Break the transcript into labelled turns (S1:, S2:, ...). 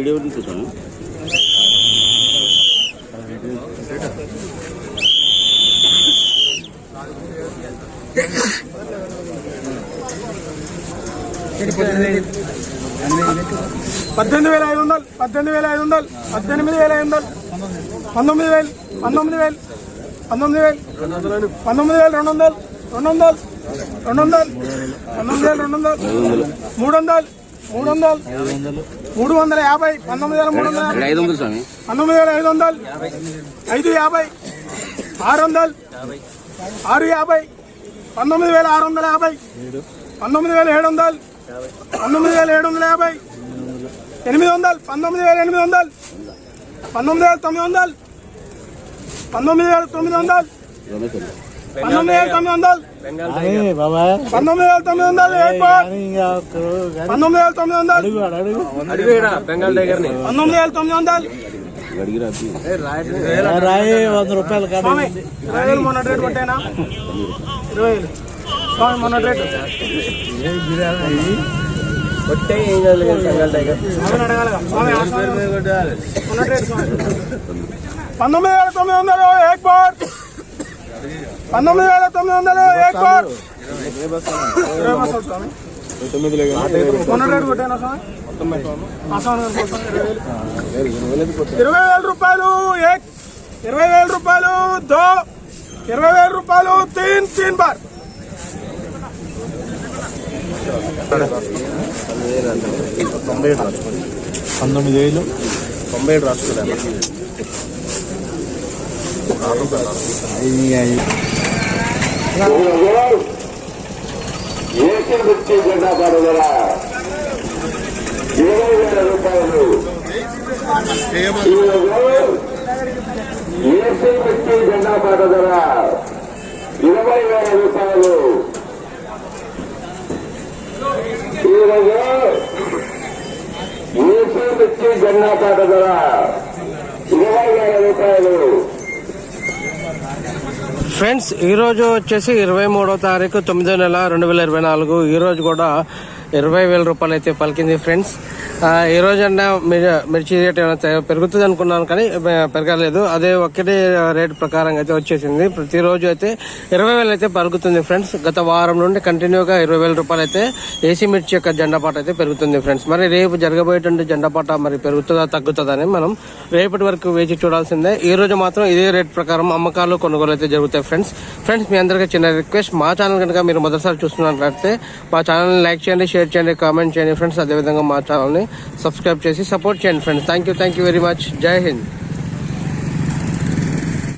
S1: Video చూసాను.
S2: 18,500, 18,500, 18,500, 19,000, 19,000, 19,000, 19,200, 200, 200, 19,200, 300, 300, 350, 19,350, 19,500, 550, 600, 650, 19,650, 19,700, 19,750, 800, 19,800, 19,900, 19,900, 19,900, 19,900, 20,000 మొన్న rate కొట్టేనా 20,000 స్వామి మొన్న రేట్ కొట్టే ఏం కాదు బెంగాల్ టైగర్ స్వామిని అడగాలిగా స్వామి మొన్న రేట్ స్వామి 19,900 एक बार 19,900 एक बार మొన్న రేట్ కొట్టేనా స్వామి 20,000 రూపాయలు 20,000 రూపాయలు 20,000 రూపాయలు 3 बार
S1: 19,000 రాసుకున్నాను.
S3: ఏసీ మిర్చి జెండా పాడుదల 20,000 రూపాయలు. ఏసీ మిర్చి జెండా పాడుదల 20,000 రూపాయలు. ఈరోజు ఏసీ మిర్చి జెండా పాడుదల 20,000 రూపాయలు.
S2: ఫ్రెండ్స్ ఈరోజు వచ్చేసి 23వ తారీఖు 9వ నెల 2024. ఈరోజు కూడా 20,000 రూపాయలు అయితే పలికింది ఫ్రెండ్స్. ఈ రోజు అన్నా మిర్చి రేట్ ఏమైనా పెరుగుతుంది అనుకున్నాను కానీ పెరగలేదు. అదే ఒక్కటే రేట్ ప్రకారం అయితే వచ్చేసింది. ప్రతిరోజు అయితే 20,000 అయితే పలుకుతుంది ఫ్రెండ్స్. గత వారం నుండి కంటిన్యూగా 20,000 రూపాయలు అయితే ఏసీ మిర్చి యొక్క జెండాపాట అయితే పెరుగుతుంది ఫ్రెండ్స్. మరి రేపు జరగబోయేటువంటి జెండాపాట మరి పెరుగుతుందా తగ్గుతుందా అని మనం రేపటి వరకు వేచి చూడాల్సిందే. ఈ రోజు మాత్రం ఇదే రేట్ ప్రకారం అమ్మకాలు కొనుగోలు అయితే జరుగుతాయి ఫ్రెండ్స్. మీ అందరికీ చిన్న రిక్వెస్ట్, మా ఛానల్ కనుక మీరు మొదటిసారి చూస్తున్నట్లయితే మా ఛానల్ని లైక్ చేయండి, షేర్ చేయండి, కామెంట్ చేయండి ఫ్రెండ్స్. అదేవిధంగా మా ఛానల్ని సబ్స్క్రైబ్ చేసి సపోర్ట్ చేయండి friends. Thank you very much. జై హింద్.